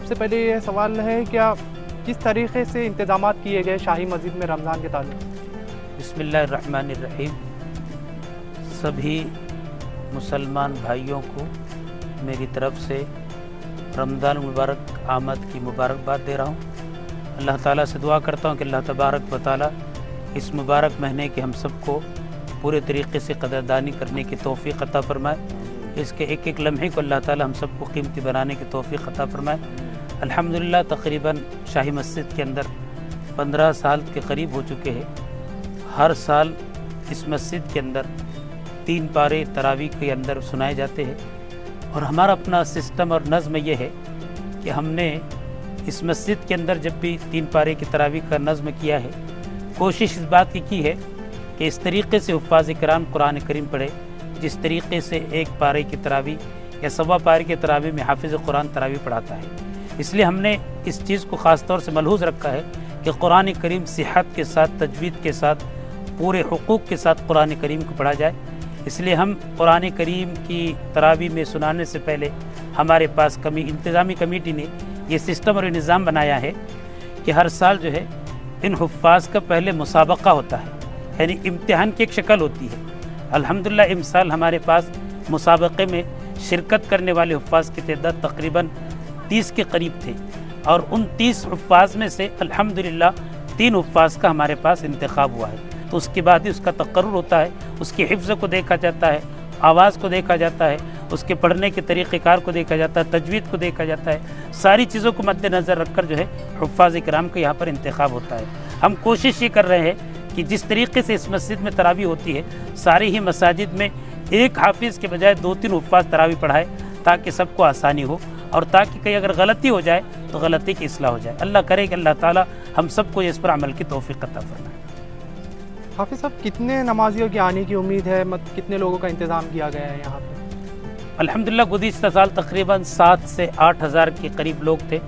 سب سے پہلے یہ سوال ہے کیا کس طریقے سے انتظامات کیے گئے شاہی مسجد میں رمضان کے تعلق؟ بسم اللہ الرحمن الرحیم۔ سبھی مسلمان بھائیوں کو میری طرف سے رمضان مبارک آمد کی مبارکباد دے رہا ہوں۔ اللہ تعالیٰ سے دعا کرتا ہوں کہ اللہ تبارک و تعالیٰ اس مبارک مہینے کے ہم سب کو پورے طریقے سے قدردانی کرنے کی توفیق عطا فرمائے، اس کے ایک ایک لمحے کو اللہ تعالیٰ ہم سب کو قیمتی بنانے کی توفیق عطا فرمائے۔ الحمدللہ تقریباً شاہی مسجد کے اندر 15 سال کے قریب ہو چکے ہیں۔ ہر سال اس مسجد کے اندر 3 پارے تراویح کے اندر سنائے جاتے ہیں، اور ہمارا اپنا سسٹم اور نظم یہ ہے کہ ہم نے اس مسجد کے اندر جب بھی 3 پارے کی تراویح کا نظم کیا ہے، کوشش اس بات کی ہے کہ اس طریقے سے حفاظ کرام قرآن کریم پڑھے جس طریقے سے 1 پارے کی تراویح یا 1.25 پارے کی تراویح میں حافظ قرآن تراویح پڑھاتا ہے۔ اس لیے ہم نے اس چیز کو خاص طور سے ملحوظ رکھا ہے کہ قرآن کریم صحت کے ساتھ، تجوید کے ساتھ، پورے حقوق کے ساتھ قرآن کریم کو پڑھا جائے۔ اس لیے ہم قرآن کریم کی تراویح میں سنانے سے پہلے ہمارے پاس انتظامی کمیٹی نے یہ سسٹم اور نظام بنایا ہے کہ ہر سال جو ہے ان حفاظ کا پہلے مسابقہ ہوتا ہے، یعنی امتحان کی ایک شکل ہوتی ہے۔ الحمدللہ اس سال ہمارے پاس مسابقے میں شرکت کرنے والے حفاظ کی تعداد تقریباً 30 کے قریب تھے، اور ان 30 حفاظ میں سے الحمدللہ 3 حفاظ کا ہمارے پاس انتخاب ہوا ہے۔ تو اس کے بعد ہی اس کا تقرر ہوتا ہے، اس کی حفظ کو دیکھا جاتا ہے، آواز کو دیکھا جاتا ہے، اس کے پڑھنے کے طریقہ کار کو دیکھا جاتا ہے، تجوید کو دیکھا جاتا ہے، ساری چیزوں کو مد نظر رکھ کر جو ہے حفاظ کرام کا یہاں پر انتخاب ہوتا ہے۔ ہم کوشش یہ کر رہے ہیں کہ جس طریقے سے اس مسجد میں تراویح ہوتی ہے، ساری ہی مساجد میں ایک حافظ کے بجائے 2-3 حفاظ تراویح پڑھائے تاکہ سب کو آسانی ہو، اور تاکہ کہیں اگر غلطی ہو جائے تو غلطی کی اصلاح ہو جائے۔ اللہ کرے کہ اللہ تعالیٰ ہم سب کو اس پر عمل کی توفیق عطا فرمائے۔ حافظ صاحب کتنے نمازیوں کے آنے کی امید ہے؟ کتنے لوگوں کا انتظام کیا گیا ہے یہاں پہ؟ الحمدللہ گزشتہ سال تقریباً 7 سے 8 ہزار کے قریب لوگ تھے۔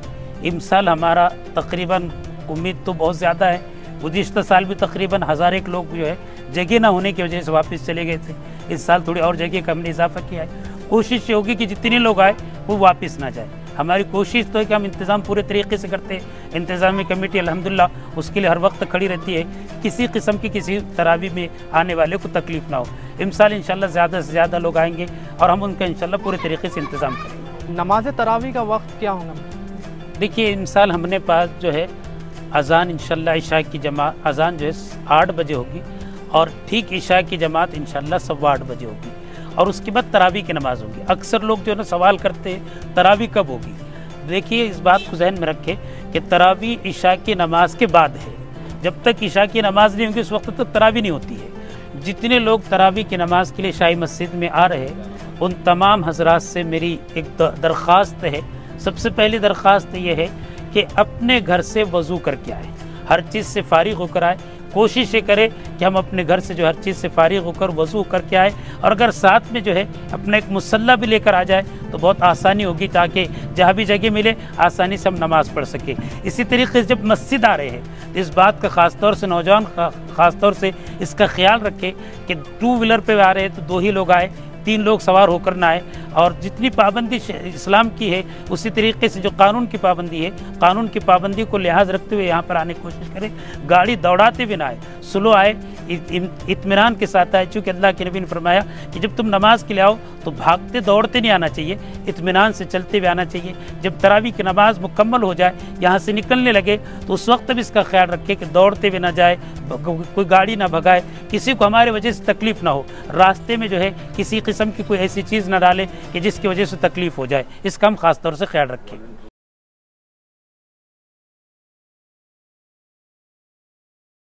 اس سال ہمارا تقریباً امید تو بہت زیادہ ہے۔ گزشتہ سال بھی تقریباً 1001 لوگ جو ہے جگہ نہ ہونے کی وجہ سے واپس چلے گئے تھے۔ اس سال تھوڑی اور جگہ کا ہم نے اضافہ کیا ہے۔ کوشش یہ ہوگی کہ جتنے لوگ آئے وہ واپس نہ جائے۔ ہماری کوشش تو ہے کہ ہم انتظام پورے طریقے سے کرتے ہیں۔ انتظامی کمیٹی الحمدللہ اس کے لیے ہر وقت کھڑی رہتی ہے، کسی قسم کی کسی تراویح میں آنے والے کو تکلیف نہ ہو۔ امسال انشاءاللہ زیادہ سے زیادہ لوگ آئیں گے اور ہم ان کا انشاءاللہ پورے طریقے سے انتظام کریں گے۔ نماز تراویح کا وقت کیا ہوگا؟ دیکھیے امسال ہم نے پاس جو ہے اذان انشاءاللہ عشاء کی جماعت اذان جو ہے 8 بجے ہوگی، اور ٹھیک عشاء کی جماعت انشاءاللہ 8:15 بجے ہوگی، اور اس کے بعد تراویح کی نماز ہوگی۔ اکثر لوگ جو ہے نا سوال کرتے ہیں تراویح کب ہوگی؟ دیکھیے اس بات کو ذہن میں رکھیں کہ تراویح عشاء کی نماز کے بعد ہے۔ جب تک عشاء کی نماز نہیں ہوگی اس وقت تک تراویح نہیں ہوتی ہے۔ جتنے لوگ تراویح کی نماز کے لیے شاہی مسجد میں آ رہے ہیں ان تمام حضرات سے میری ایک درخواست ہے۔ سب سے پہلی درخواست یہ ہے کہ اپنے گھر سے وضو کر کے آئے، ہر چیز سے فارغ ہو کر آئے۔ کوشش یہ کرے کہ ہم اپنے گھر سے جو ہر چیز سے فارغ ہو کر وضو کر کے آئے، اور اگر ساتھ میں جو ہے اپنا ایک مصلی بھی لے کر آ جائے تو بہت آسانی ہوگی، تاکہ جہاں بھی جگہ ملے آسانی سے ہم نماز پڑھ سکیں۔ اسی طریقے سے جب مسجد آ رہے ہیں تو اس بات کا خاص طور سے نوجوان خاص طور سے اس کا خیال رکھے کہ 2 ویلر پہ آ رہے ہیں تو 2 ہی لوگ آئے، 3 لوگ سوار ہو کر نہ آئے۔ اور جتنی پابندی اسلام کی ہے اسی طریقے سے جو قانون کی پابندی ہے، قانون کی پابندی کو لحاظ رکھتے ہوئے یہاں پر آنے کی کوشش کریں۔ گاڑی دوڑاتے بھی نہ آئے، سلو آئے، اطمینان کے ساتھ آئے، چونکہ اللہ کے نبی نے فرمایا کہ جب تم نماز کے لیے آؤ تو بھاگتے دوڑتے نہیں آنا چاہیے، اطمینان سے چلتے ہوئے آنا چاہیے۔ جب تراویح کی نماز مکمل ہو جائے، یہاں سے نکلنے لگے تو اس وقت بھی اس کا خیال رکھے کہ دوڑتے ہوئے نہ جائے، کوئی گاڑی نہ بھگائے، کسی کو ہمارے وجہ سے تکلیف نہ ہو، راستے میں جو ہے کسی قسم کی کوئی ایسی چیز نہ ڈالے کہ جس کی وجہ سے تکلیف ہو جائے۔ اس کا ہم خاص طور سے خیال رکھیں۔